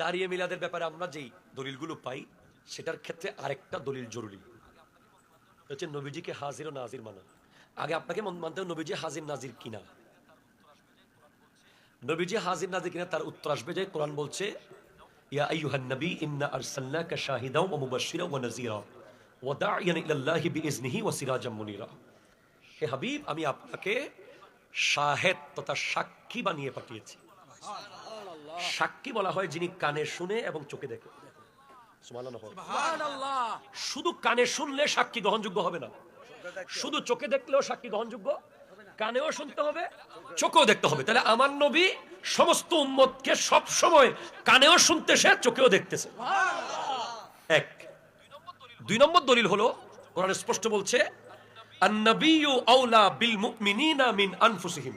দাঁড়িয়ে মিলাদের ব্যাপারে আমরা যেই দলিলগুলো পাই সেটার ক্ষেত্রে আরেকটা দলিল জরুরি হচ্ছে নবীজিকে হাজির ও নাজির মানা। আগে আপনাকে মানতে হবে নবীজি হাজির নাজির কিনা। নবীজি হাজির নাজির কিনা তার উত্তর আসবে যে কোরআন বলছে ইয়া আইয়ুহান নবী ইন্না আরসালনাকা শাহিদাও ওয়া মুবাশশিরাও ওয়া নাযীরা ওয়া দা'iয়ান ইলাল্লাহি বিইজনিহি ওয়া সিরাজাম মুনীরা। হে হাবিব, আমি আপনাকে শাহেদ তথা সাক্ষী বানিয়ে পাঠিয়েছি। সাক্ষী বলা হয় যিনি কানে শুনে এবং চোখে দেখে। সুবহানাল্লাহ। শুধু কানে শুনলে সাক্ষী গ্রহণযোগ্য হবে না, শুধু চোখে দেখলেও সাক্ষী গ্রহণযোগ্য, কানেও শুনতে হবে, চোখেও দেখতে হবে। তাহলে আমার নবী সমস্ত উম্মতকে সব সময় কানেও শুনতেছে, চোখেও দেখতেছে। এক। দুই নম্বর দলিল হলো কোরআন স্পষ্ট বলছে আন-নাবিয়্যু আওলা বিল মুমিনিনা মিন আনফুসিহিম।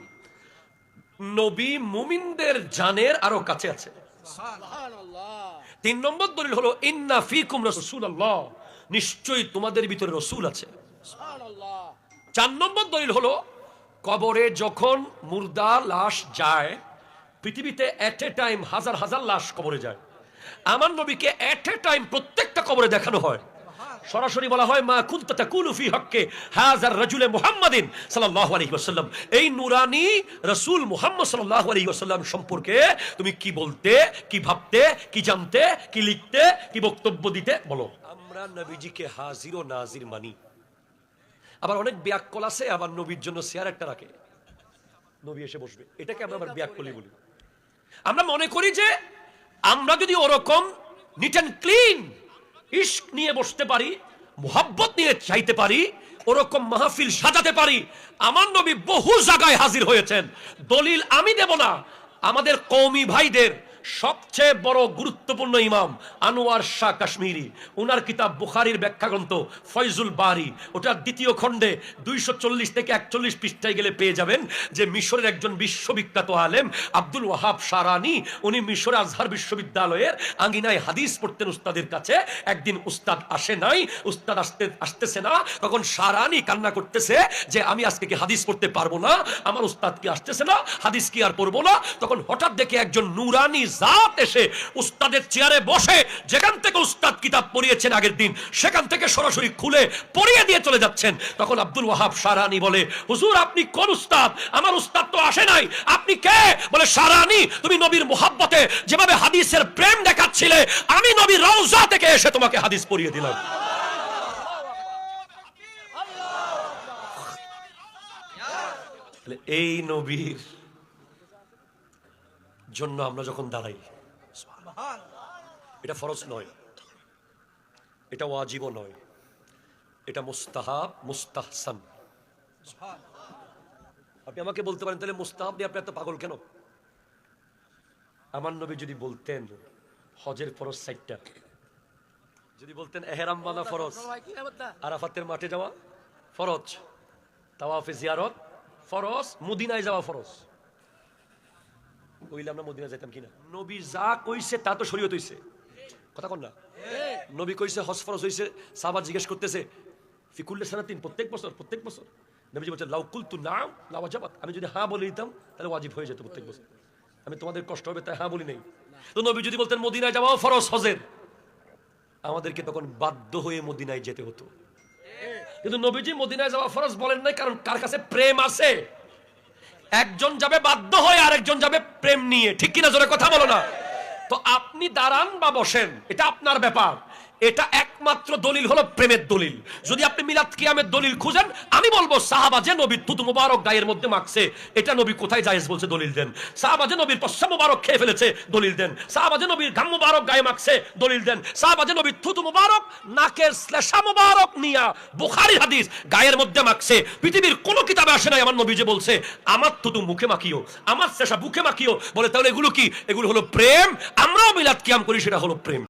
নবী মুমিনদের জানের আরো কাছে আছে। সুবহানাল্লাহ। তিন নম্বর দলিল হলো ইন্না ফীকুম রাসূলুল্লাহ, নিশ্চয়ই তোমাদের ভিতরে রাসূল আছে। সুবহানাল্লাহ। চার নম্বর দলিল হলো কবরে যখন মুর্দা লাশ যায়, পৃথিবীতে এট এ টাইম হাজার হাজার লাশ কবরে যায়, আমার নবীকে এট এ টাইম প্রত্যেকটা কবরে দেখানো হয়। সরাসরি বলা হয় মা কুনতা তাকুলু ফি হক্কে হাযার রাজুলে মুহাম্মাদিন সাল্লাল্লাহু আলাইহি ওয়াসাল্লাম, এই নূরানী রাসূল মুহাম্মদ সাল্লাল্লাহু আলাইহি ওয়াসাল্লাম সম্পর্কে তুমি কি বলতে, কি ভাবতে, কি জানতে, কি লিখতে, কি বক্তব্য দিতে বলো। আমরা নবীজিকে হাজির ও নাজির মানি। আবার অনেক ব্যাককল আছে আবার নবীর জন্য চেয়ার একটা রাখে, নবী এসে বসবে, এটাকে আমরা আবার ব্যাককলই বলি। আমরা মনে করি যে আমরা যদি ওরকম নিট এন্ড ক্লিন ইশক নিয়ে বসতে পারি, মুহাব্বত নিয়ে চাইতে পারি, ওরকম মাহফিল সাজাতে পারি। আমার নবী বহু জায়গায় হাজির হয়েছেন। দলিল আমি দেব না, আমাদের কওমি ভাইদের সবচেয়ে বড় গুরুত্বপূর্ণ ইমাম আনোয়ার শাহ কাশ্মীরি, ওনার কিতাব বুখারীর ব্যাখ্যা গ্রন্থ ফয়জুল বারি, ওটার দ্বিতীয় খণ্ডে 240 থেকে 41 পৃষ্ঠায় গেলে পেয়ে যাবেন যে মিশরের একজন বিশ্ববিখ্যাত আলেম আব্দুল ওয়াহাব শারানি, উনি মিশরে আজহার বিশ্ববিদ্যালয়ের আঙ্গিনায় হাদিস পড়তেন উস্তাদের কাছে। একদিন উস্তাদ আসে নাই, উস্তাদ আসতেছে না, তখন শারানি কান্না করতেছে যে আমি আজকে কি হাদিস পড়তে পারবো না, আমার উস্তাদ কি আসতেছে না, হাদিস কি আর পড়বো না। তখন হঠাৎ দেখে একজন নুরানি জাত এসে উস্তাদের চেয়ারে বসে, যেখান থেকে উস্তাদ কিতাব পড়িয়েছেন আগের দিন সেখান থেকে সরাসরি খুলে পড়িয়ে দিয়ে চলে যাচ্ছেন। তখন আব্দুল ওয়াহাব শারানি বলে, হুজুর আপনি কোন উস্তাদ? আমার উস্তাদ তো আসে নাই, আপনি কে? বলে, শারানি তুমি নবীর মুহাব্বতে যেভাবে হাদিসের প্রেম দেখাচ্ছিলে, আমি নবীর রওজা থেকে এসে তোমাকে হাদিস পড়িয়ে দিলাম। এই নবীর জন্য আমরা যখন দাঁড়াই, এটা ফরজ নয়, এটা ওয়াজিব নয়, এটা মুস্তাহাব, মুস্তাহসান। আপনি আমাকে বলতে পারেন তাহলে মুস্তাহাব দিয়ে আপনি এত পাগল কেন? আমার নবী যদি বলতেন হজের ফরজ 4টা, যদি বলতেন এহরাম বাঁধা ফরজ, আরাফাতের মাঠে যাওয়া ফরজ, তাওয়াফে জিয়ারত ফরজ, মদিনায় যাওয়া ফরজ, কইলে আমরা মদিনা যাইতাম কিনা? নবী যা কইছে তা তো শরীয়ত হইছে, কথা কন না? নবী কইছে হজ ফরজ হইছে, সাহাবা জিজ্ঞেস করতেছে ফিকুল্লে সানাতিন, প্রত্যেক বছর, প্রত্যেক বছর। নবীজি বলছে লাউ কুলতু নাম লা ওয়াজাবাত, আমি যদি হ্যাঁ বলে দিতাম তাহলে ওয়াজিব হয়ে যেত প্রত্যেক বছর, আমি তোমাদের কষ্ট হবে তাই হ্যাঁ বলি নাই। তো নবী যদি বলতেন মদিনায় যাওয়াও ফরজ হজের, আমাদেরকে তখন বাধ্য হয়ে মদিনায় যেতে হতো। কিন্তু নবীজি মদিনায় যাওয়া ফরজ বলেন নাই, কারণ কার কাছে প্রেম আছে। একজন যাবে বাধ্য হয়ে, আরেকজন যাবে প্রেম নিয়ে, ঠিক কিনা? জোরে কথা বলো না। তো আপনি দাঁড়ান বা বসেন এটা আপনার ব্যাপার, এটা একমাত্র দলিল হলো প্রেমের দলিল। যদি আপনি মিলাদ কিয়ামের দলিল খুঁজেন, আমি বলবো সাহাবা যে নবীর থুতু মুবারক গায়ের মধ্যে মাখছে, এটা নবী কোথায় জায়েজ বলছে? দলিল দেন। সাহাবা যে নবীর পশ্চাৎ মুবারক খেয়ে ফেলেছে, দলিল দেন। সাহাবা যে নবীর ঘাম মুবারক গায়ে মাখছে, দলিল দেন। সাহাবা যে নবীর থুতু মুবারক নাকের শ্লেষা মুবারক নিয়া বুখারীর হাদিস গায়ের মধ্যে মাখছে, পৃথিবীর কোনো কিতাবে আসে নাই আমার নবী যে বলছে আমার থুতু মুখে মাখিও, আমার শ্লেষা বুকে মাখিও। বলে তাহলে এগুলো কি? এগুলো হলো প্রেম। আমরাও মিলাদ কিয়াম করি, সেটা হলো প্রেম।